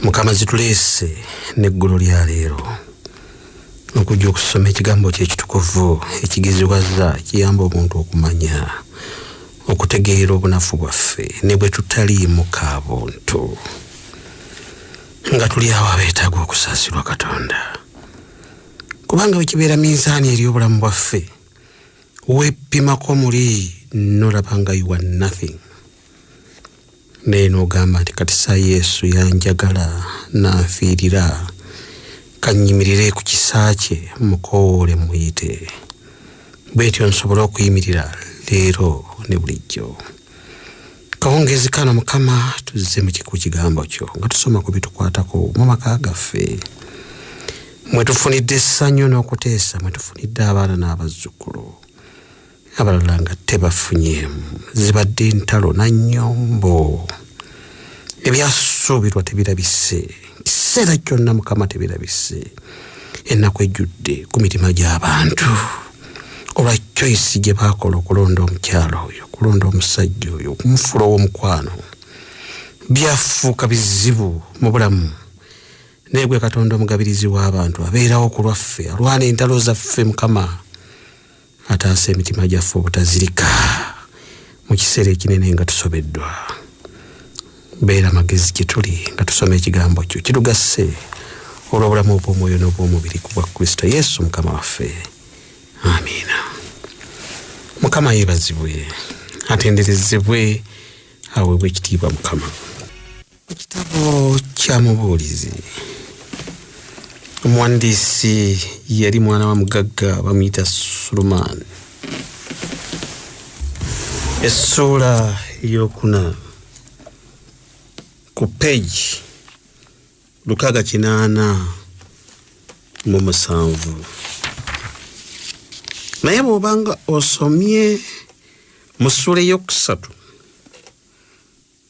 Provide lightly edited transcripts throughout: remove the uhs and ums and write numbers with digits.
Mukama zitulese neggulu lya leero okujja okusoma ekigambo kye ekitukuvu ekigezebwaza kiyamba omuntu okumanya okutegeera obunafu bwaffe ne bwe tutaliimu kaabuntu nga tuli awo abeetaaga okusaasirwa Katonda kubanga bwe kibeera minzaani eri obulamu bwaffe weepimako muli n'olaba nga you are nothing naye n'ogamba nti kati saa Yesu yanjagala n'anfiirira kanyimirire ku kisa kye mukoowole muyite bwetyo nsobola okuyimirira leero ne bulijjo kawungeezi kano Mukama tuzze mu kigambo kyo nga tusoma ku bitukwatako mu maka gaffe mwe tufunidde essanyu n'okuteesa mwe tufunidde abaana n'abazzukulu abalala nga tebafunyeemu zibadde ntalo na nnyombo ebyasuubirwa tebirabise kiseera kyonna Mukama tebirabise ennaku ejjudde ku mitima gy'abantu olwa choice gye baakola okulonda omukyalo oyo okulonda omusajja oyo okumufuula ow'omukwano byafuuka bizibu mu bulamu naye gwe Katonda omugabirizi w'abantu abeerawo ku lwaffe alwana entalo zaffe Mukama ataasa emitima gyaffe obutazirika mu kiseera ekinene nga tusobeddwa beera magezi gye tuli nga tusoma ekigambo kyo kirugase olw'obulamu obw'omwoyo n'obw'omubiri ku bwa Kristo Yesu Mukama waffe amiina. Mukama yeebazibwe atenderezebwe aweebwe ekitiibwa Mukama. Ekitabo kya Mubuulizi omuwandiisi yali mwana wa mugagga bamuyita Sulemaani. Essuula ey'okuna ku peegi 687 naye bw'obanga osomye mu ssuula ey'okusatu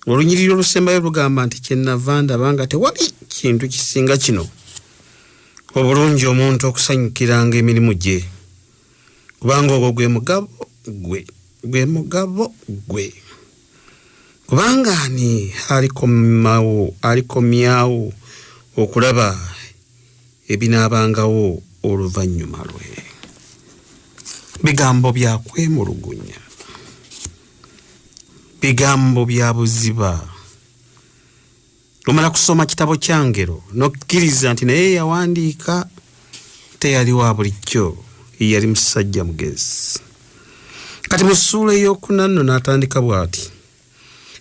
olunyiriri olusembayo lugamba nti kyenava ndaba nga tewali kintu kisinga kino obulungi omuntu okusanyukiranga emirimu gye kubanga ogwo gwe mugabo gwe kubanga ani alikomyawo okulaba ebinaabangawo oluvannyuma lwe. Bigambo bya kwemulugunya, bigambo bya buziba. Omala kusoma kitabo kya ngero n'okkiriza nti naye yawandiika teyali wa bulijjo, yali musajja mugezi. Kati mu ssuula ey'okuna nno n'atandika bw'ati: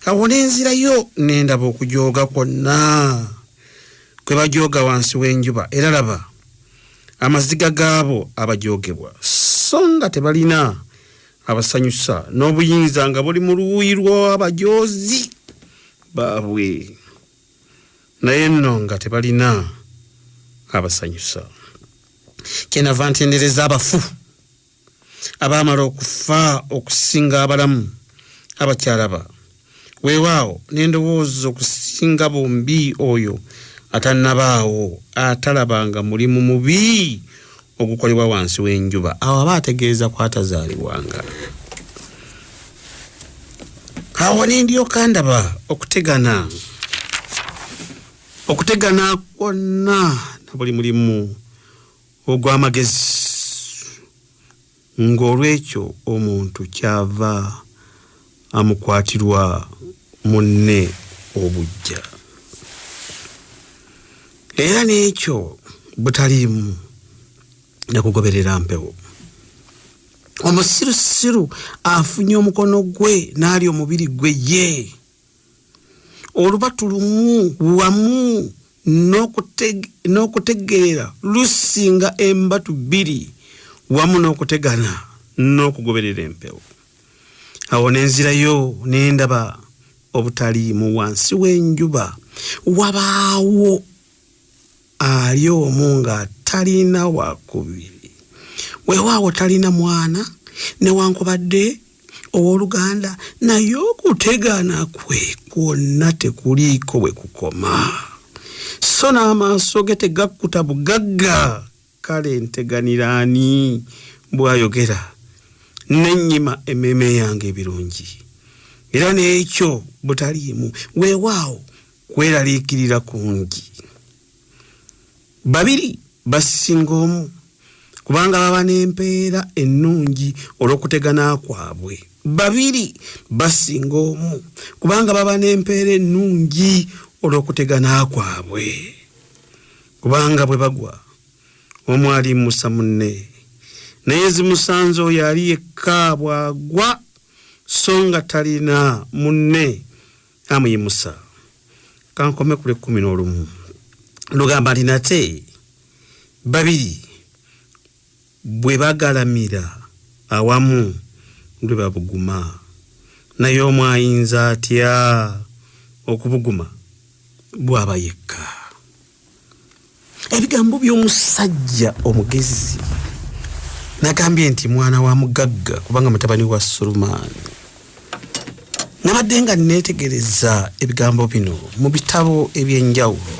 awo n'enzirayo n'endaba okujooga kwonna kwe bajooga wansi w'enjuba, era laba amaziga gaabo abajoogebwa so nga tebalina abasanyusa n'obuyinza nga buli mu luuyi lw'abajoozi baabwe, naye nno nga tebalina abasanyusa. Kyenava ntendereza abafu abaamala okufa okusinga abalamu abakyalaba. Weewaawo n'endowooza okusinga bombi oyo atannabaawo atalabanga mulimu mubi ogukolebwa wansi w'enjuba, awo aba ategeeza kwatazaalibwanga. Awo n'endyoka ndaba okutegana kwonna na buli mulimu ogw'amagezi, ng'olwekyo omuntu kyava amukwatirwa munne obujja, era n'ekyo butaliimu nakugoberera mpewo. Omusirusiru afunye omukono gwe n'ali omubiri gwe ye, olubatu lumu wamu n'okutegeera lusinga embatu bbiri wamu n'okutegana n'okugoberera empewo. Awo n'enzirayo n'endaba obutaliimu wansi w'enjuba wabaawo ali omu nga talina wakubiri, weewaawo talina mwana newankubadde owooluganda, naye okutegana kwe kwonna tekuliiko bwe kukoma, so n'amaaso ge tegakkuta bugagga. Kale nteganira ani bw'ayogera n'ennyima emmeeme yange ebirungi, era n'ekyo butaliimu. Weewaawo kweraliikirira kungi. Babiri basinga omu kubanga baba n'empeera ennungi olw'okutegana kwabwe. Babiri basinga omu kubanga baba n'empeera ennungi olw'okutegana kwabwe. Kubanga bwe bagwa omu alimusa munne, naye zimusanze oyo ali yekka bw'agwa so nga talina munne amuyimusa. Kankome kule 11 lugamba nti nate babiri bwe bagalamira awamu lwe babuguma, naye omu ayinza atya okubuguma bw'aba yekka. Ebigambo by'omusajja omugezi nagambye nti mwana wa mugagga kubanga mutabani wa Sulumani. Nabadde nga neetegereza ebigambo bino mu bitabo eby'enjawulo,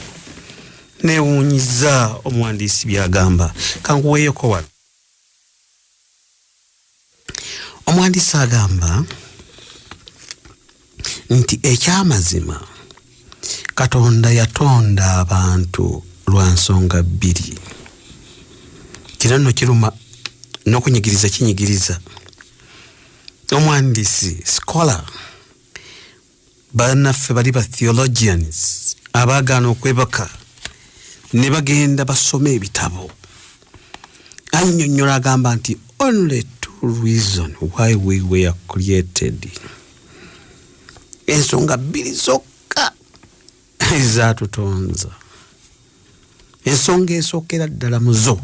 neewuunyiza omuwandiisi by'agamba. Kanguweeyoko wano. Omuwandiisi agamba nti ekyamazima Katonda yatonda abantu lwa nsonga bbiri. Kino nno kiruma n'okunyigiriza kinyigiriza. Omuwandiisi scholar bannaffe bali ba theologians abaagaana okwebaka ne bagenda basoma ebitabo. Annyonnyola agamba nti only two reasons why we were created. Ensonga bbiri zokka ezatutonza. Ensonga esookera ddala muzo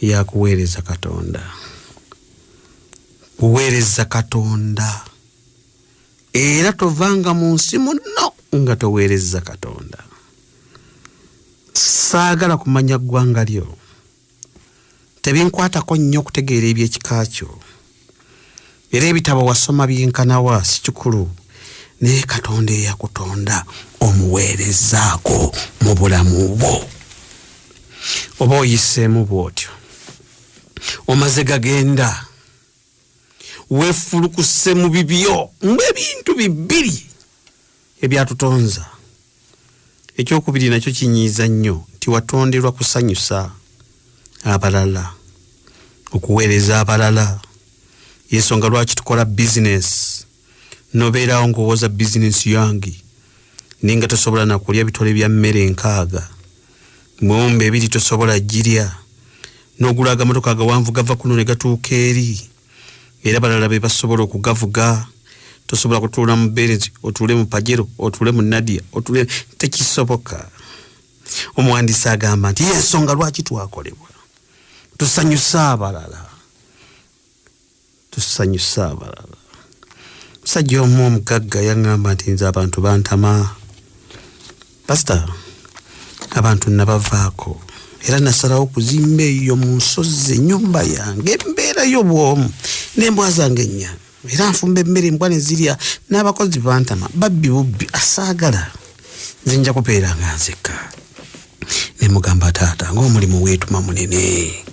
yakuweereza Katonda. Kuweereza Katonda. Era tovanga mu nsi muno nga toweereza Katonda. Saagala kumanya ggwanga lyo. Tebinkwatako nnyo okutegeera eby'ekika kyo. Era ebitabo wasoma byenkanawa si kikulu. Naye Katonda eyakutonda omuweerezaako mu bulamu bwo. Oba oyiseemu bw'otyo, omaze gagenda, weefulukuse mu bibyo ng'ebintu bibiri ebyatutonza. Ekyokubiri nakyo kinyiiza nnyo nti watonderwa kusanyusa abalala, okuweereza abalala. Yensonga lwaki tukola bizinesi. Nobeerawo ng'owooza bizinesi yange ninga tosobola na kulya bitole bya mmere 6, ng'ombe 2 tosobola girya, n'ogula agamotoka agawanvu gava kuno ne gatuuka eri, era balala be basobola okugavuga. Tosobola kutuula mu Berezi, otuule mu Pajero, otuule mu Nadia, otuule, tekisoboka. Omuwandiisi agamba nti yensonga lwaki twakolebwa. Tusanyusa abalala. Tusanyusa abalala. Musajja omu omugagga yaŋŋamba nti nze abantu bantama. Pastor, abantu nabavaako. Era nasalawo okuzimba eyo mu nsozi ennyumba yange, embeerayo bw'omu n'embwa zange 4. Era nfumba emmere embwa ne zirya, n'abakozi bantama. Babbi bubbi asaagala. Nze nja kubeera nga nzekka. Ne mugamba taata, ng'omulimu weetuma munene.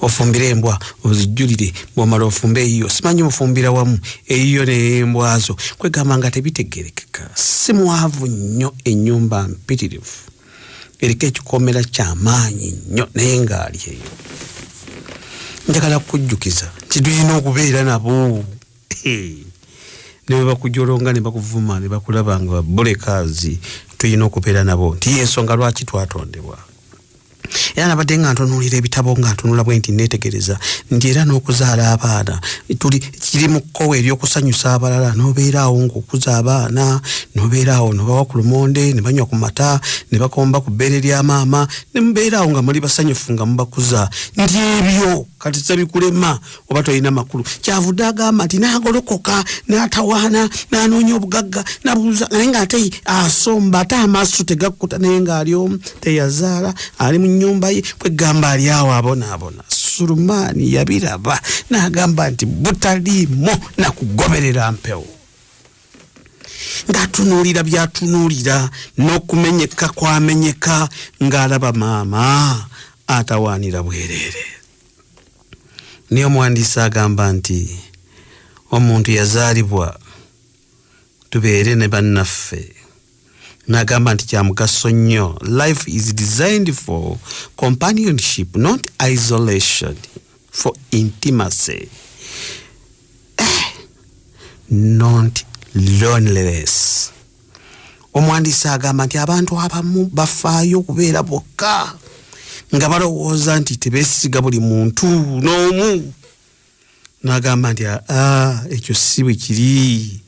Ofumbira embwa ozijjulire, bw'omala ofumba eyiyo. Simanyi mufumbira wamu eyiyo n'embwa zo. Kwegamba nga tebitegerekeka. Si mwavu nnyo, ennyumba mpitirivu. Eriko ekikomera ky'amaanyi nnyo naye ng'ali eyo. Njagala kukujjukiza nti tulina okubeera nabo. Ne bwe bakujolonga ne bakuvuma ne bakulaba nga babolekaazi, tulina okubeera nabo nti yensonga lwaki twatondebwa. Era nabadde nga ntunuulira ebitabo nga ntunula bwe nti neetegereza nti era n'okuzaala abaana kiri mu kkowa ery'okusanyusa abalala. N'obeeraawo ng'okuza abaana, n'obeeraawo n'obawa ku lumonde, ne banywa ku mata, ne bakomba ku bbeere lya maama, ne mubeeraawo nga muli basanyufu nga mubakuza. Nti ebyo kati tabikulema oba tolina makulu. Kyavudde agamba nti n'agolokoka, n'atawaana, n'anoonya obugagga, n'abuuza, naye ng'ate asomba, ate amaaso tegakkuta, naye ng'ali omu teyazaala, ali mu nnyumba ye. Kwegamba ali awo abonaabona. Sulumani yabiraba n'agamba nti butaliimu na kugoberera mpewo. Ng'atunuulira byatunuulira, n'okumenyeka kwamenyeka, ng'alaba maama atawaanira bwereere. Naye omuwandiisi agamba nti omuntu yazaalibwa tubeere ne bannaffe Nagamba nti kya mugaso nnyo. Life is designed for companionship, not isolation, for intimacy, not loneliness. Omwandisi agamba nti abantu abamu bafaayo okubeera bokka nga balowooza nti tebeesiga buli muntu n'omu. N'agamba nti ekyo si bwe kiri.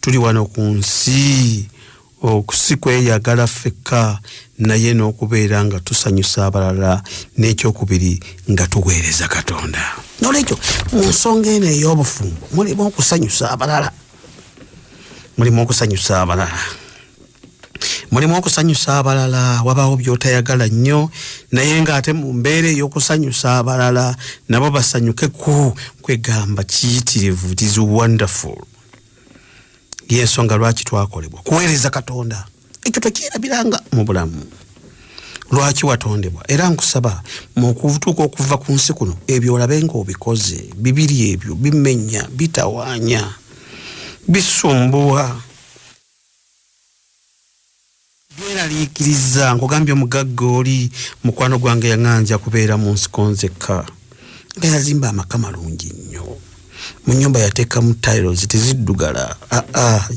Tuli wano ku nsi okusikweyagala ffekka, naye n'okubeera nga tusanyusa abalala, n'ekyokubiri nga tuweereza Katonda. Nolwekyo mu nsonga eno ey'obufumbo mulimu okusanyusa abalala, mulimu okusanyusa abalala, mulimu okusanyusa abalala. Wabaawo by'otayagala nnyo, naye ng'ate mu mbeera ey'okusanyusa abalala nabo basanyukeko, kwegamba kiyitirivu. It is wonderful. Yensonga lwaki twakolebwa kuweereza Katonda. Ekyo tekyerabiranga mu bulamu. Lwaki watondebwa? Era nkusaba mu kutuuka okuva ku nsi kuno, ebyo olabe ng'obikoze. Bibiri ebyo bimenya, bitawaanya, bisumbuwa, byeraliikiriza. Nkugambye omugagga oli mukwano gwange yaŋŋanja kubeera mu nsiko nzekka, nga yazimba amaka malungi nnyo. Mu nnyumba yateekamu tiles teziddugala,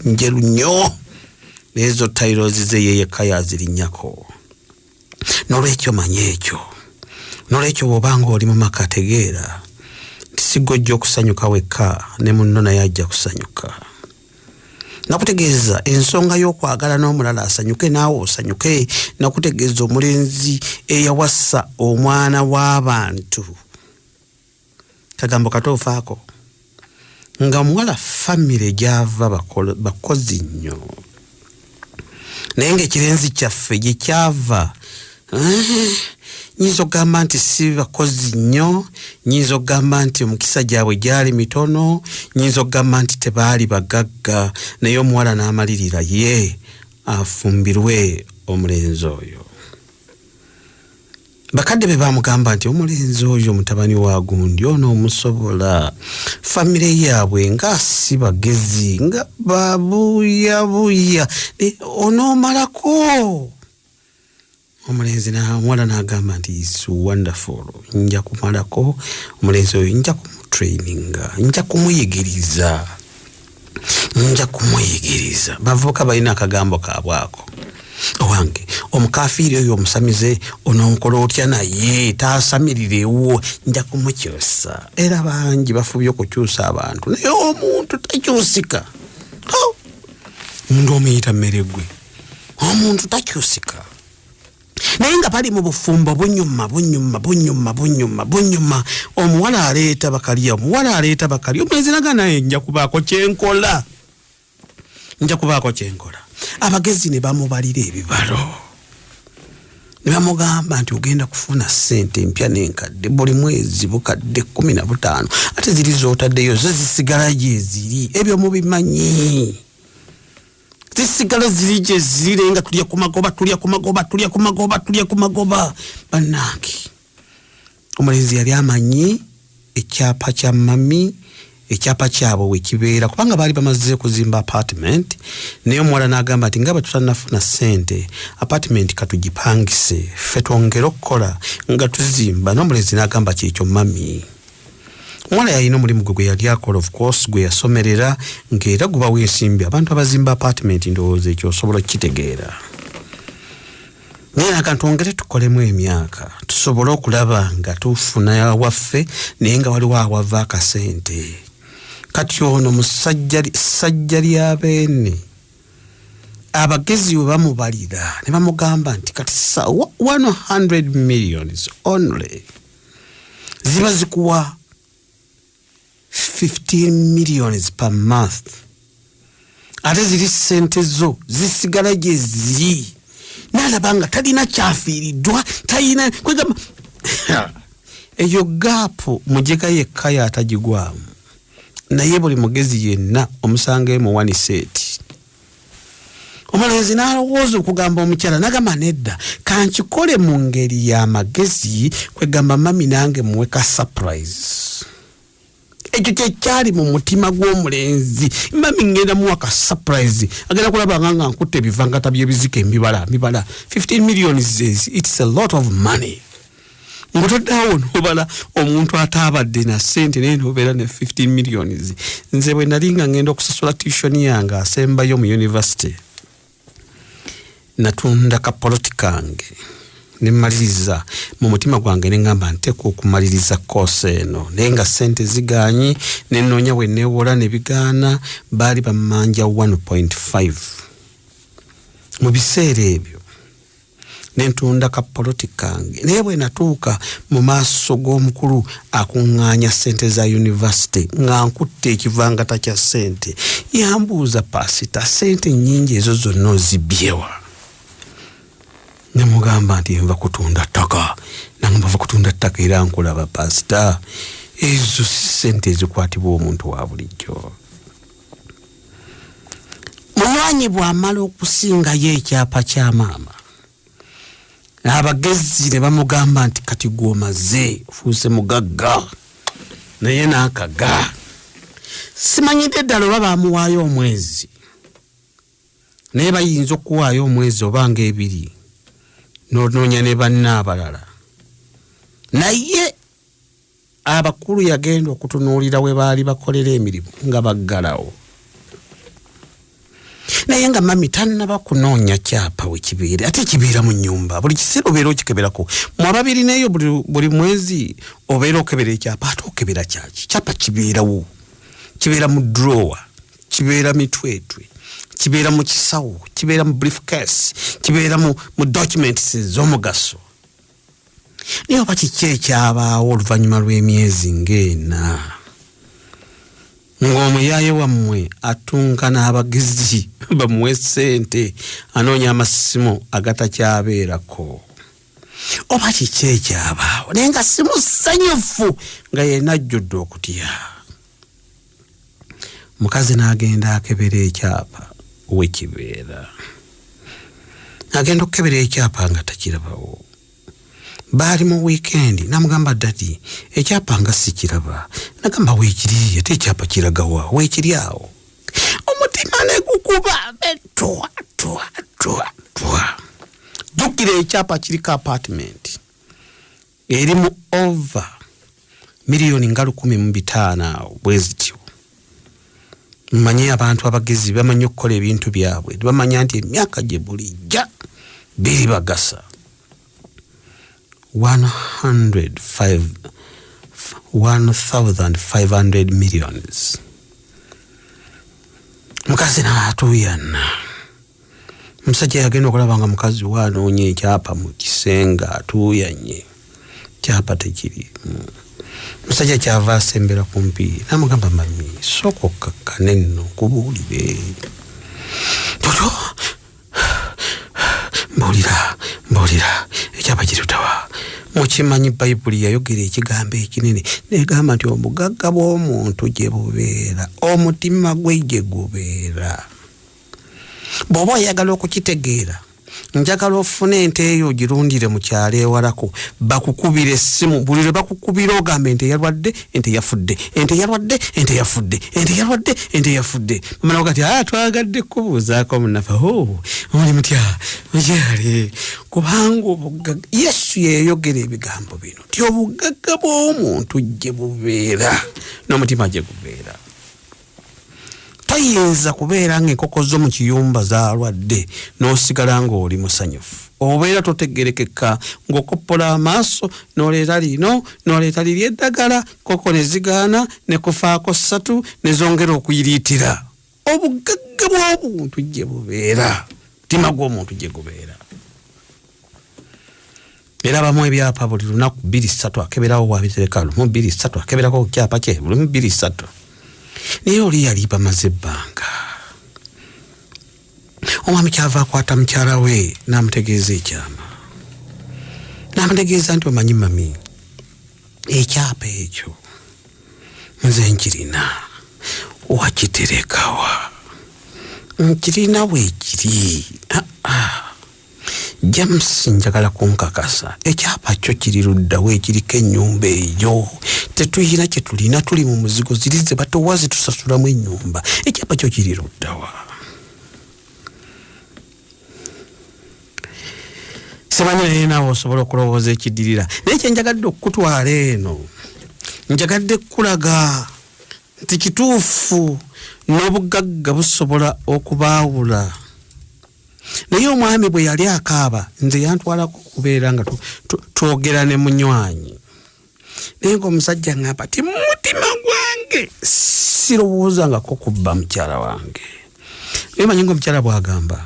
njeru nnyo, n'ezo tiles ze ye yekka yazirinnyako. N'olwekyo manye ekyo. N'olwekyo bw'obanga oli mu maka tegeera nti si gojja okusanyuka wekka, ne munno naye ajja kusanyuka. Nakutegeeza ensonga y'okwagala n'omulala asanyuke naawe osanyuke. Nakutegeeza omulenzi eyawassa omwana w'abantu, kagambo katoofaako, nga omuwala famire gy'ava bakozi nnyo, naye ng'ekirenzi kyaffe gye kyava, nyinza okugamba nti si bakozi nnyo, nyinza okugamba nti omukisa gyabwe gyali mitono, nyinza okugamba nti tebaali bagagga, naye omuwala n'amalirira ye afumbirwe omulenzi oyo. Bakadde be bamugamba nti omulenzi oyo mutabani wa gundi ono omusobola, famire yaabwe nga si bagezi, nga babuyabuya, onoomalako. Omulenzi omuwala n'agamba nti is wonderful, nja kumalako omulenzi oyo, nja kumutraininga, nja kumuyigiriza. Bavubuka balina akagambo kaabwako. Owange omukafiiri oyo omusamize ononkola otya naye taasamirirewo, nja kumukyusa. Era bangi bafubye okukyusa abantu, naye omuntu takyusika. Omuntu omuyita mmere gwe, omuntu takyusika. Naye nga bali mu bufumbo bunyuma. Omuwala aleeta bakalya, omulenzi naga naye nja kubaako kyenkola. Abagezi ne bamubalira ebibalo, ne bamugamba nti ogenda kufuna ssente mpya n'enkadde buli mwezi bukadde 15, ate ziri z'otaddeyo zo zisigala gye ziri. Ebyo mubimanyi, zisigala ziri gye ziri, nga tulya ku magoba. Bannange omulenzi yali amanyi ekyapa kya mami, ekyapa kyabwe we kibeera, kubanga baali bamaze kuzimba apartment. Naye omuwala n'agamba nti nga bwe tutannafuna ssente, apartment katugipangise ffe twongere okukola nga tuzimba. N'omulenzi n'agamba kyekyo mami. Omuwala yalina omulimu gwe yali akola, of course, gwe yasomerera, ng'era gubawo ensimbi. Abantu abazimba apartment ndowooza ekyo osobola okukitegeera. Naye naga twongere tukolemu emyaka tusobole okulaba nga tufuna waffe, naye nga waliwo awava akasente. Kati ono musajja ly'abeene, abagezi we bamubalira ne bamugamba nti kati 100 millions only ziba zikuwa 15 millions per month. Ate ziri ssente zo zisigala gye ziri. N'alaba nga talina kyafiiriddwa, talina kwegamba eyo gaapu mujega yekka y'atagigwamu. Naye buli mugezi yenna omusanga emuwanisa eti. Omulenzi n'alowooza okugamba omukyala, n'agamba nedda, kankikole mu ngeri y'amagezi, kwegamba mami nange muwe ka surprise. ekyo kyekyali mu mutima gw'omulenzi. Mami ngenda muwaka surprise agenda kulaba nga nkutte ebivangata by'ebizika emibala 15 million is it's a lot of money. Ngotoddawo nobala omuntu ataabadde na ssente naye nobeera ne 15 million. Nze bwe nali nga ngenda okusasula tuition yange asembayo mu university natunda kapoloti kange nemaliriza mu mutima gwange nengamba nteeka okumaliriza course eno naye nga ssente ziganyi nenoonya bwe neewola ne bigaana baali bamanja 1.5 mu biseera ebyo nentunda kapoloti kange naye bwe natuuka mu maaso g'omukulu akuŋŋaanya ssente za university nga nkutte ekivangata kya ssente yambuuza paasita ssente nnyingi ezo zonna ozibyewa. Nemugamba nti nva kutunda ttaka. Nangamba va kutunda ttaka era nkulaba paasita ezo si ssente ezikwatibwa omuntu wa bulijjo. Munywanyi bw'amala okusingayo ekyapa kya maama abagezi ne bamugamba nti kati gw'omaze ofuuse mugagga naye n'akaga. Simanyidde ddala oba baamuwaayo omwezi naye bayinza okuwaayo omwezi oba ng'ebiri n'onoonya ne banne abalala naye abakulu yagenda okutunuulira we baali bakolera emirimu nga baggalawo. Naye nga mami tannaba kunoonya kyapa we kibeere ate kibeera mu nnyumba buli kiseera obeera okikeberako mu ababiri nayo buli mwezi obeera okebera ekyapa ate okebera kyaki kyapa kibeerawo kibeera mu drawer kibeera mitwetwe kibeera mu kisawo kibeera mu briefcase kibeera mu documents z'omugaso. Naye oba kiki ekyabaawo oluvannyuma lw'emyezi ng'ena ng'omuyaaye wammwe atunga n'abagezi bamuwe ssente anoonya amasimu agatakyabeerako. Oba kiki ekyabaawo naye nga si musanyufu nga yenna ajjudde okutya. Mukazi n'agenda akebera ekyapa we kibeera. Agenda okukebera ekyapa nga takirabawo. Baali mu weekend namugamba dadi ekyapa nga sikiraba. Nagamba weekiri ate ekyapa kiragawa weekiri awo. Omutima ne gukuba betwa twa. Jukira ekyapa kiriko apartment eri mu over miliyoni nga 15 bwezityo. Mmanyi abantu abagezi bamanyi okukola ebintu byabwe bamanya nti emyaka gye bulijja biri bagasa. 1,500 millions. Mukazi n'atuyana. Musajja yagenda okulaba nga mukazi waanoonya ekyapa mu kisenga atuyanye. Kyapa tekiri. Musajja kyava asembera kumpi namugamba mami soko kakkane nno kubuulire. Toto mbuulira ekyapa kirutawa. Mukimanyi Bayibuli yayogera ekigambo ekinene negamba nti omugagga bw'omuntu gye bubeera omutima gwe gye gubeera. Bw'oba oyagala okukitegeera njagala ofune ente eyo ogirundire mu kyalo ewalako bakukubira essimu buli lwe bakukubira ogambe ente yalwadde ente yafudde ente yalwadde ente yafudde ente yalwadde ente yafudde. Mama nawe kati twagadde kubuuzaako munafa oli mutya okyali kubanga obugagga Yesu yeyogera ebigambo bino ti obugagga bw'omuntu gye bubeera n'omutima gye gubeera. Toyinza kubeera ng'enkoko zo mu kiyumba zaalwadde n'osigala ng'oli musanyufu. Obeera totegerekeka ng'okoppola amaaso n'oleeta lino n'oleeta liri eddagala koko ne zigaana ne kufaako 3 ne zongera okuyiriitira. Obugagga bw'obuntu gye bubeera mutima gw'omuntu gye gubeera. Era bamu ebyapa buli lunaku 2-3 akeberawo wabitereka lumu 2-3 akeberako ku kyapa kye lumu 2-3. Naye oli yali bamaze ebbanga. Omwami kyava akwata mukyala we n'amutegeeza ekyama. N'amutegeeza nti omanyi mami ekyapa ekyo nze nkirina wakiterekawa nkirina weekiri James njagala kunkakasa ekyapa kyo kiri luddawo ekiriko ennyumba eyo tetuyina kye tulina tuli mu muzigo zirize batowazi tusasulamu ennyumba ekyapa kyo kiri luddawa simanyi naye naawe osobola okulowooza ekiddirira naye kye njagadde okutwala eno njagadde kulaga nti kituufu n'obugagga busobola okubaawula naye omwami bwe yali akaaba nze yantwalako okubeera nga twogera ne munywanyi naye ng'omusajja ngamba ti mutima gwange sirowoozangako kubba mukyala wange naye manyi ng'omukyala bw'agamba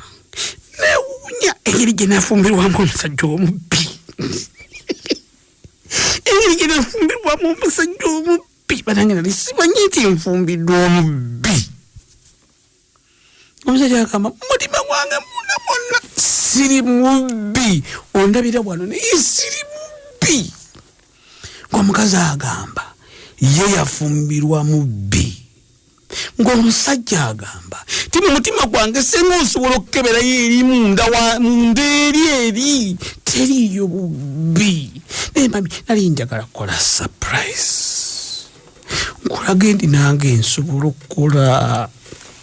newuunya engeri gye nafumbirwamu omusajja omubbi engeri gye nafumbirwamu omusajja omubbi banange nali simanyi nti nfumbiddwa omubbi omusajja agamba mutima gwange muna siri mubbi ondabira bwano naye siri mubbi ng'omukazi agamba ye yafumbirwa mubbi ng'omusajja agamba ti mu mutima gwange senga osobola okukeberayo eri munda eri teriyo bubbi naye mami nali njagala kukola surprise nkulaga endi nange nsobola okukola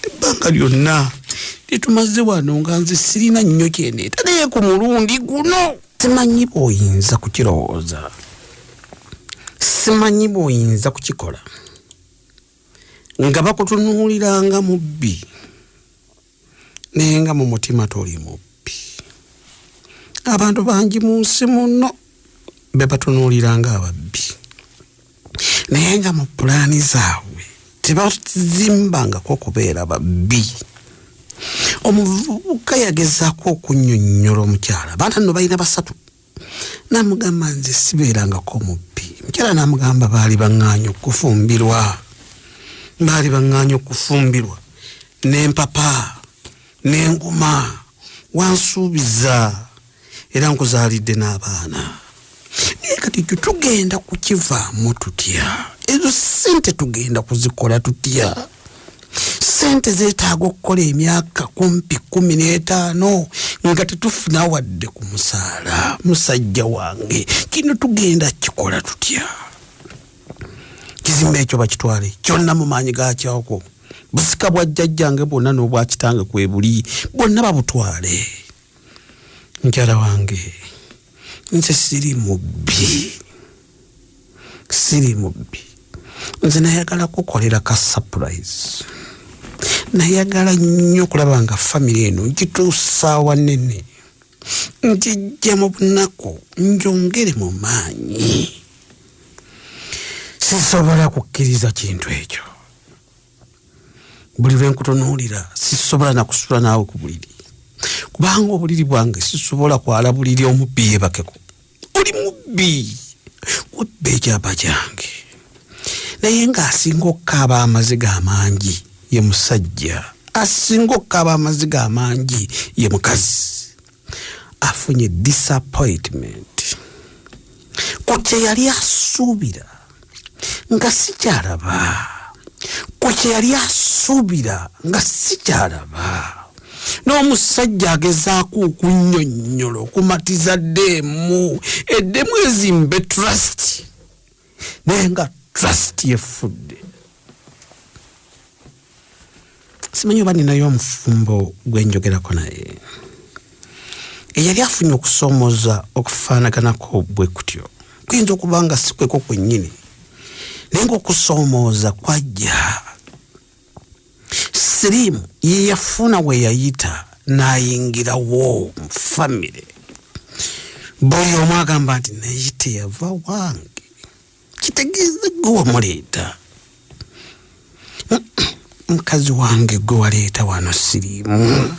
ebbanga lyonna litumaze wano nga nze sirina nnyo kyendeeta naye ku mulundi guno simanyi bw'oyinza kukirowooza simanyi bw'oyinza kukikola nga bakutunuuliranga mubbi naye nga mu mutima toli mubbi abantu bangi mu nsi muno be batunuuliranga ababbi naye nga mu pulaani zaabwe tebazimbangako okubeera babbi omuvubuka yagezaako okunnyonnyola omukyala abantu nno balina basatu namugamba nze sibeerangako mubbi omukyala namugamba baali baŋŋaanya okufumbirwa n'empapa n'enguma wansuubiza era nkuzaalidde n'abaana naye kati ekyo tugenda kukivaamu tutya ezo ssente tugenda kuzikola tutya sente zeetaaga okukola emyaka kumpi 15 nga tetufuna wadde ku musaala musajja wange kino tugenda kikola tutya kizimbe ekyo bakitwale kyonna mu maanyi gakyako busika bwa jjajjange bwonna n'obwa kitange kwe buli bwonna babutwale mukyala wange nze siri mubbi nze nayagala kukolera ka surprise nayagala nnyo okulaba nga famire eno ngituusa wanene njijja mu bunaku njongere mu maanyi sisobola kukkiriza kintu ekyo buli lwe nkutunuulira sisobola nakusula naawe ku buliri kubanga obuliri bwange sisobola kwala buliri omubbi yeebakeko oli mubbi webba ekyapa kyange naye ng'asinga okukaaba amaziga amangi ye musajja asinga okukaaba amaziga amangi ye mukazi afunye disappointment ku kye yali asuubira nga sikyalaba ku kye yali asuubira nga sikyalaba n'omusajja agezaako okunnyonnyola okumatiza eddemu ezimbe trust naye nga trust yefudde simanyi oba ninayo omufumbo gwenjogerako naye eyali afunye okusoomoza okufaanaganako bwe kutyo kuyinza okuba nga sikweko kwennyini naye ng'okusoomooza kwajja siriimu ye yafuna we yayita n'ayingirawo mu famire buli omu agamba nti naye teyava wange kitegeeza gwe wamuleeta mukazi wange gwe waleeta wano siriimu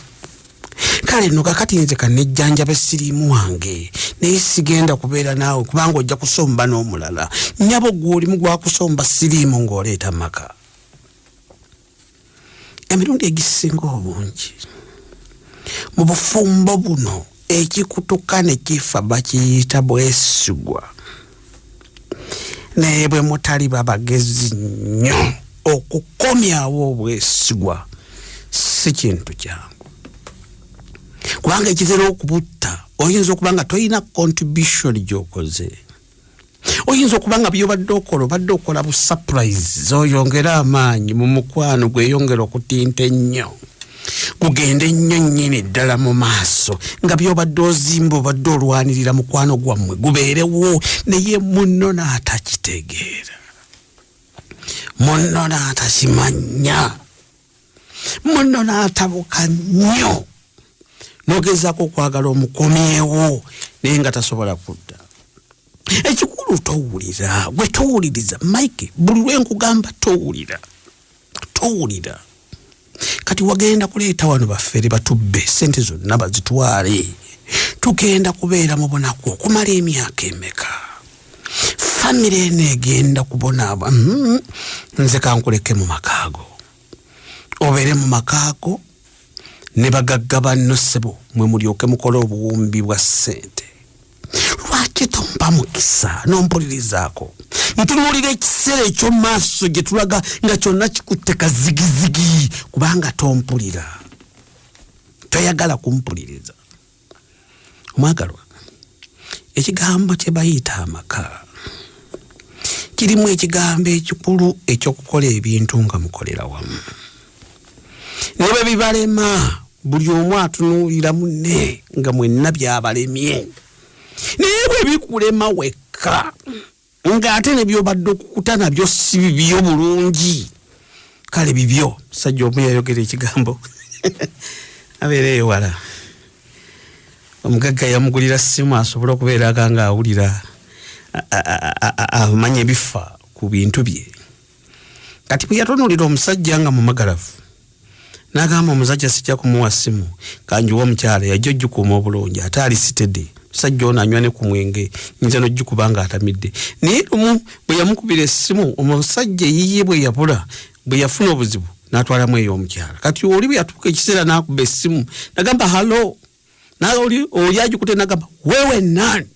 kale nno kakati nze kannejjanjaba siriimu wange naye sigenda kubeera naawe kubanga ojja kusomba n'omulala nnyabo gw'olimu gwakusomba siriimu ng'oleeta maka emirundi egisinga obungi mu bufumbo buno ekikutuka ne kifa bakiyita bwesigwa naye bwe mutali babagezi nnyo okukomyawo obwesigwa si kintu kyangu kubanga ekizira okubutta oyinza okuba nga toyina contribution gy'okoze. Oyinza okuba nga by'obadde okola bu surprise oyongera amaanyi mu mukwano gweyongera okutinta ennyo kugenda ennyo nnyini ddala mu maaso nga by'obadde ozimba obadde olwanirira mukwano gwammwe gubeerewo naye munno n'atakitegeera, munno n'atakimanya, munno n'atabuka nnyo n'ogezaako okwagala omukomyewo naye nga tasobola kudda. Ekikulu towulira, gwe towuliriza Mike, buli lwe nkugamba towulira. Kati wagenda kuleeta wano baffere batubbe sente zonna bazitwale, tugenda kubeera mu bunaku okumala emyaka emeka, famire eno egenda kubonaaba. Nze kankuleke mu makaago, obeere mu makaago ne bagagga banno ssebo mwe mulyoke mukole obuwumbi bwa ssente. Lwaki tompa mukisa n'ompulirizaako ntunuulira ekiseera eky'omaaso gye tulaga nga kyonna kikutte kazigizigi kubanga tompulira, toyagala kumpuliriza. Omwagalwa, ekigambo kye bayita amaka kirimu ekigambo ekikulu eky'okukola ebintu nga mukolera wamu. Ne bwe bibalema buli omu atunuulira munne nga mwenna byabalemye, naye bwe bikulema wekka ng'ate ne by'obadde okukuta nabyo si bibyo bulungi, kale bibyo. Sajja omu yayogera ekigambo abeereyo wala, omugagga yamugulira ssimu asobole okubeera nga awulira amanya ebifa ku bintu bye. Kati bwe yatunuulira omusajja nga mumagalavu n'agamba omusajja sijja kumuwa ssimu kanjuwa omukyala yajja ojjukuuma obulungi ate alisitedde. Sajja ono anywa ne ku mwenge nyinza n'ojjukuba nga atamidde. Naye lumu bwe yamukubira essimu omusajja yiye bwe yabula bwe yafuna obuzibu n'atwalamu eyo omukyala. Kati oli bwe yatuuka ekiseera n'akuba essimu n'agamba halo, oli agikute n'agamba wewe nani?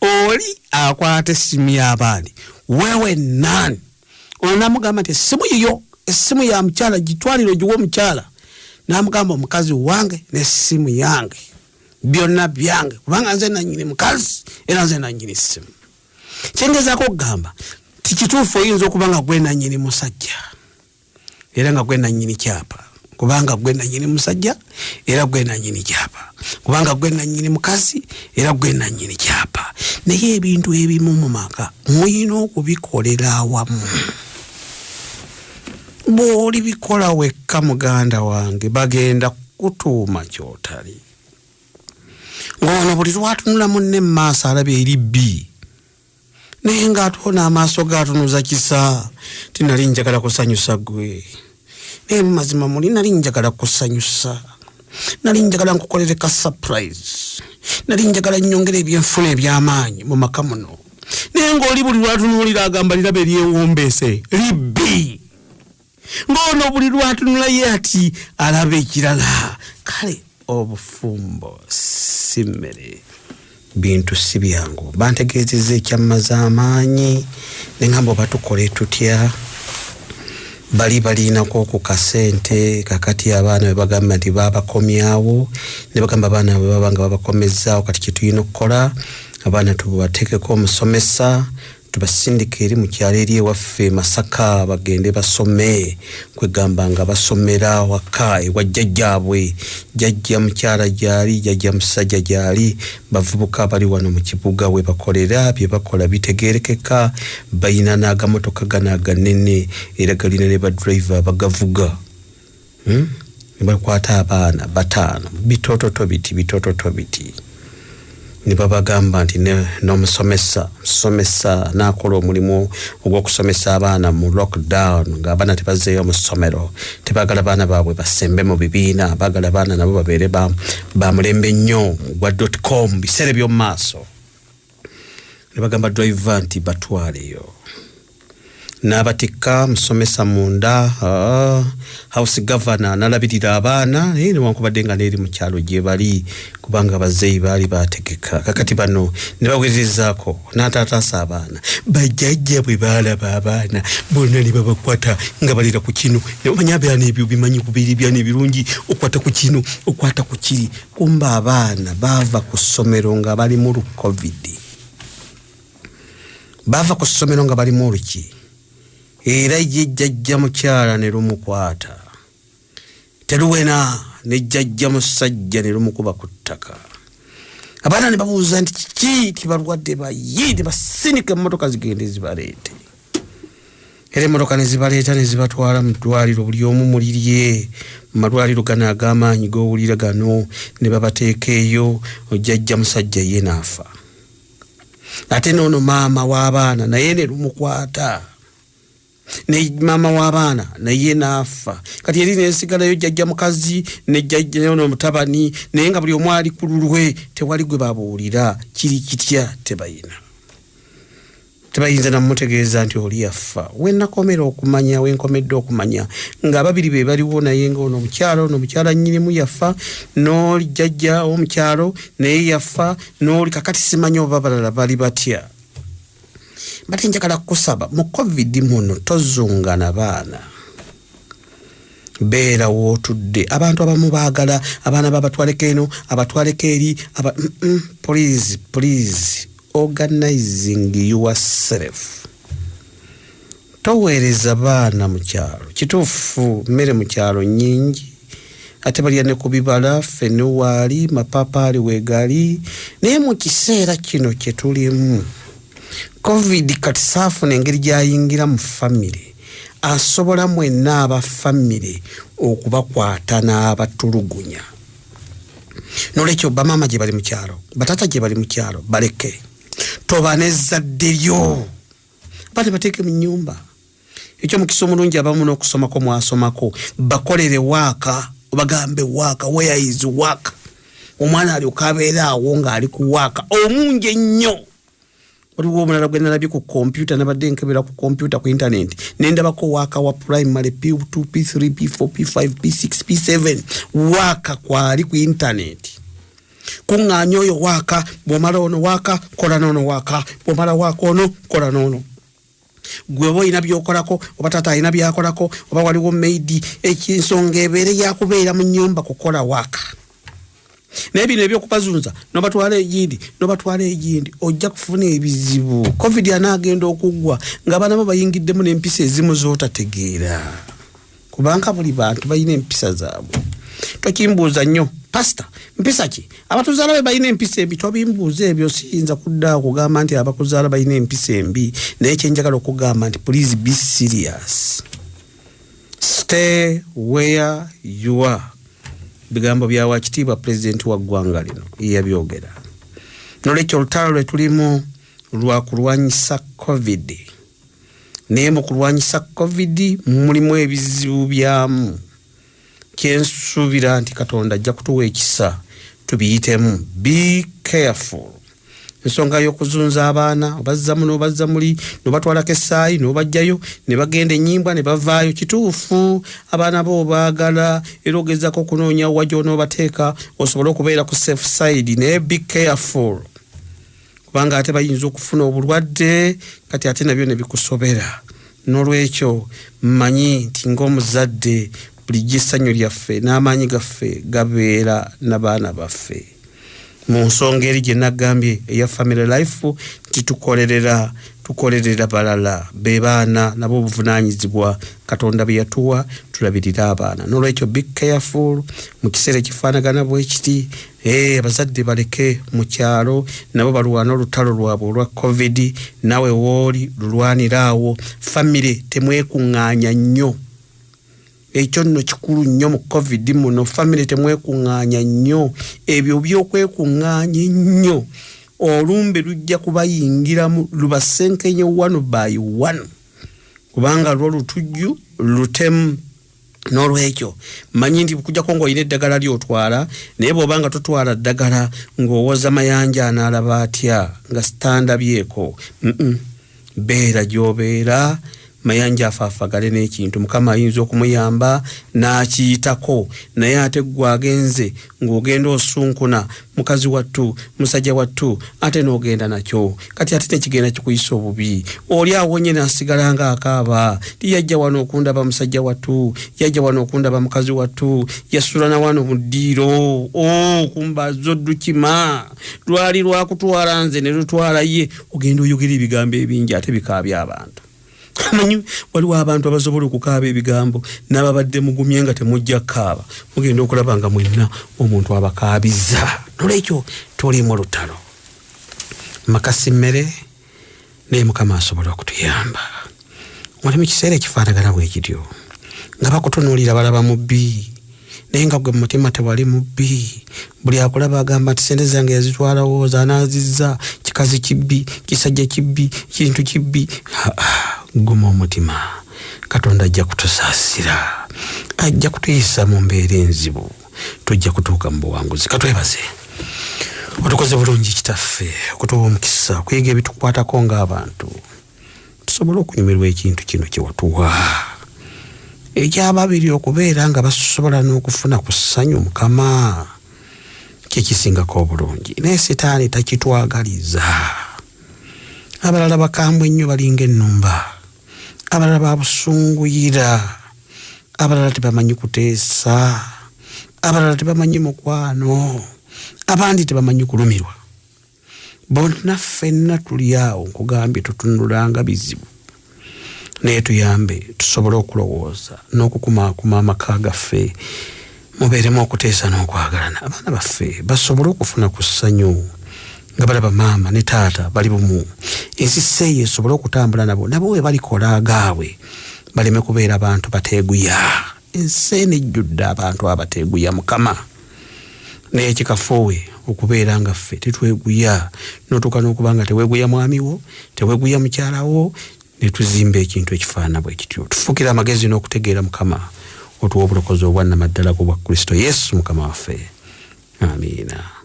Oli akwata essimu y'abaali, wewe nani? Ono n'amugamba nti essimu yiyo, essimu ya mukyala gitwalire ogiwa omukyala. N'amugamba omukazi wange n'essimu yange byonna byange kubanga nze nannyini mukazi era nze nannyini essimu. Kyengezaako okugamba tikituufu oyinza okuba nga gwe nannyini musajja era nga gwe nannyini kyapa, kubanga gwe nannyini musajja era gwe nannyini kyapa, kubanga gwe nannyini mukazi era gwe nannyini kyapa. Naye ebintu ebimu mu maka muyina okubikolera awamu. Bw'oli bikola wekka muganda wange bagenda kutuuma kyotali. Ng'ono buli lwatunula munne mu maaso alaba eribbi naye ng'atoona amaaso gaatunuza kisa ti nali njagala kusanyusa gwe, naye mu mazima muli nali njagala kusanyusa, nali njagala nkukolere ka surprise, nali njagala nnyongere ebyenfuna eby'amaanyi mu maka muno, naye ng'oli buli lwatunuulira agamba liraba eryewombeese libbi. Ng'ono buli lwatunula ye ati alaba ekirala. Kale obufumbo si mmere, bintu si byangu. Bantegeezezza ekyammaza amaanyi ne ngamba oba tukole tutya. Bali balinako ku kasente kakati abaana bwe bagamba nti babakomyawo ne bagamba abaana bwe baba nga babakomezzaawo. Kati kye tulina okukola abaana tubateekeko omusomesa tubasindika eri mu kyalo eri ewaffe Masaka bagende basome, kwegamba nga basomera waka ewa jjajjaabwe. Jjajja mukyala gyali, jjajja musajja gyali, bavubuka bali wano mu kibuga we bakolera bye bakola bitegeerekeka. Bayina n'agamotoka gano aganene era galina ne badriver bagavuga. Ne bakwata abaana bataano bitototo biti ne babagamba nti n'omusomesa n'akola omulimu ogw'okusomesa abaana mu lockdown ng'abaana tebazzeeyo mu ssomero. Tebagala baana baabwe basembe mu bibiina, bagala baana nabo babeere ba mulembe nnyo gwa .com biseera by'omu maaso. Ne bagamba driver nti batwaleyo. n'abatikka musomesa munda house governor n'alabirira abaana naye newankubadde nga neeri mu kyalo gye bali kubanga abazeeyi baali bategeka kakati bano ne baweerezaako n'ataataasa abaana bajjajja bwe baalaba abaana bonna ne babakwata nga balira ku kino ne bamanya abaana ebyo bimanyi kubeera ebyana ebirungi okwata ku kino okwata ku kiri kumba abaana baava ku ssomero nga bali mu covid baava ku ssomero nga bali mu oluki era jjajja mukyala ne lumukwata teruwena ne jjajja musajja ne lumukuba ku ttaka abaana ne babuuza nti kiki tibalwadde bayide basinika emmotoka zigende zibaleete era emmotoka ne zibaleeta ne zibatwala mu ddwaliro buli omu mulirye mu malwaliro gano ag'amaanyi g'owulira gano ne babateeka eyo jjajja musajja ye naafa ate noono maama w'abaana naye ne lumukwata ne mama w'abaana naye naafa kati eri nensigalayo jjajja mukazi ne jjajja ono mutabani naye nga buli omu ali ku lulwe tewali gwe babuulira kiri kitya tebayinza namutegeeza nti oli yafa wenakomera okumanya wenkomedde okumanya nga babiri be baliwo naye nga ono mukyala nnyinimu yafa n'oli jjajja w'omukyalo naye yafa n'oli kakati simanyi oba balala bali batya bate njagala kusaba mu covid muno tozungana baana beera wootudde abantu abamu baagala abaana babatwaleko eno abatwaleko eri please organizing yourself toweereza baana mu kyalo kituufu mmere mu kyalo nnyingi ate balya ne ku bibala ffene waali mapapaali weegali naye mu kiseera kino kye tulimu covid kati saafuna engeri gyayingira mu famire asobola mwenna aba famire okubakwata n'abatulugunya nolwekyo bamaama gye bali mu kyalo batata gye bali mu kyalo baleke toba n'ezzadde lyo bate bateeke mu nnyumba ekyo mukisa omulungi abamu n'okusomako mwasomako bakolere waaka obagambe waaka where is waaka omwana alyoka abeera awo ng'ali ku waaka omungi ennyo waliwo omulala gwe nalabye ku kompyuta nabadde nkebera ku kompyuta ku intaneti nendabako waaka wa primary P2 P3 P4 P5 P6 P7 waaka kwali ku intaneti kuŋŋaanya oyo waaka bw'omala ono waaka kola n'ono waaka bw'omala waaka ono kola n'ono gwe oba olina by'okolako oba taata alina by'akolako oba waliwo maidi ekinsonga ebeere yakubeera mu nnyumba kukola waaka naye bino ebyokubazunza nobatwala egindi ojja kufuna ebizibu covid anaagenda okuggwa ng'abaana bo bayingiddemu n'empisa ezimu z'otategeera kubanga buli bantu balina empisa zaabwe tokimbuuza nnyo pastor mpisa ki abatuzaala be balina empisa embi tobimbuuza ebyo siyinza kuddaako kugamba nti abakuzaala balina empisa embi naye kyenjagala okugamba nti please be serious stay where you are bigambo bya wakitiibwa pulezidenti wa ggwanga lino yabyogera nolwekyo olutalo lwe tulimu lwa kulwanyisa covid naye mu kulwanyisa covid mulimu ebizibu byamu kyensuubira nti katonda ajja kutuwa ekisa tubiyitemu be careful ensonga y'okuzunza abaana obazzamu n'obazza muli n'obatwalako essaayi n'obajjayo ne bagenda ennyimba ne bavaayo kituufu abaana bo baagala era ogezaako okunoonya wa gy'onoobateeka osobole okubeera ku safe side naye be careful kubanga ate bayinza okufuna obulwadde kati ate nabyo ne bikusobera n'olwekyo mmanyi nti ng'omuzadde bulijjo essanyu lyaffe n'amaanyi gaffe gabeera n'abaana baffe mu nsonga eri gye nagambye eya family life nti tukolerera balala be baana nabo obuvunaanyizibwa katonda bye yatuwa tulabirira abaana n'olwekyo be careful mu kiseera ekifaanagana bwe kiti abazadde baleke mu kyalo nabo balwana olutalo lwabwe olwa covid nawe wooli lulwaniraawo famire temwekuŋŋaanya nnyo ekyo nno kikulu nnyo mu covid muno famire temwekuŋŋaanya nnyo ebyo by'okwekuŋŋaanya ennyo olumbe lujja kubayingiramu lubasenkenye one by one kubanga lwo lutujju lutemu n'olwekyo manyi nti kujjako ng'olina eddagala ly'otwala naye bw'obanga totwala ddagala ng'owoza mayanja anaalaba atya nga sitandabyeko beera gy'obeera Mayanja afaafagale n'ekintu Mukama ayinza okumuyamba n'akiyitako naye ate gwe agenze ng'ogenda osunkuna mukazi wattu musajja wattu ate n'ogenda nakyo kati ate tekigenda kikuyisa obubi oli awonye n'asigala nga akaaba tiyajja wano okundaba musajja wattu yajja wano okundaba mukazi wattu yasula na wano mu ddiiro kumba zoddukima lwali lwakutwala nze ne lutwala ye ogenda oyogera ebigambo ebingi ate bikaabya abantu manyi waliwo abantu abasobola okukaaba ebigambo n'ababadde mugumye nga temujja kaaba mugenda okulaba nga mwenna omuntu abakaabiza nolwekyo tolimu lutalo makasi mmere naye Mukama asobola okutuyamba wali mu kiseera ekifaanagana bwe kityo nga bakutunuulira balaba mubbi naye nga gwe mutima tewali mubbi buli akulaba agamba nti sente zange yazitwalawo zanaazizza kikazi kibbi kisajja kibbi kintu kibbi guma omutima Katonda ajja kutusaasira ajja kutuyisa mu mbeera enzibu tujja kutuuka mu buwanguzi katwebaze otukoze bulungi kitaffe okutuwa omukisa kuyiga ebitukwatako ng'abantu tusobole okunyumirwa ekintu kino kye watuwa ekyababiri okubeera nga basobola n'okufuna ku ssanyu Mukama kyekisingako obulungi naye Setaani takitwagaliza abalala bakambwe ennyo balinga ennumba abalala babusunguyira abalala tebamanyi kuteesa abalala tebamanyi mukwano abandi tebamanyi kulumirwa bonna ffenna tuli awo nkugambye tutunulanga bizibu naye tuyambe tusobole okulowooza n'okukumaakuma amaka gaffe mubeeremu okuteesa n'okwagalana abaana baffe basobole okufuna ku ssanyu nga balaba maama ne taata bali bumu ensisa eyo esobole okutambula nabo we balikola agaabwe baleme kubeera abantu bateeguya ensi eno ejjudde abantu abateeguya Mukama naye kikafuwe okubeera nga ffe tetweguya n'otuuka n'okuba nga teweeguya mwami wo teweeguya mukyala wo ne tuzimba ekintu ekifaanana bwe kityo tufuukira amagezi n'okutegeera Mukama otuwa obulokozi obwannamaddala bwa Kristo Yesu Mukama waffe amiina.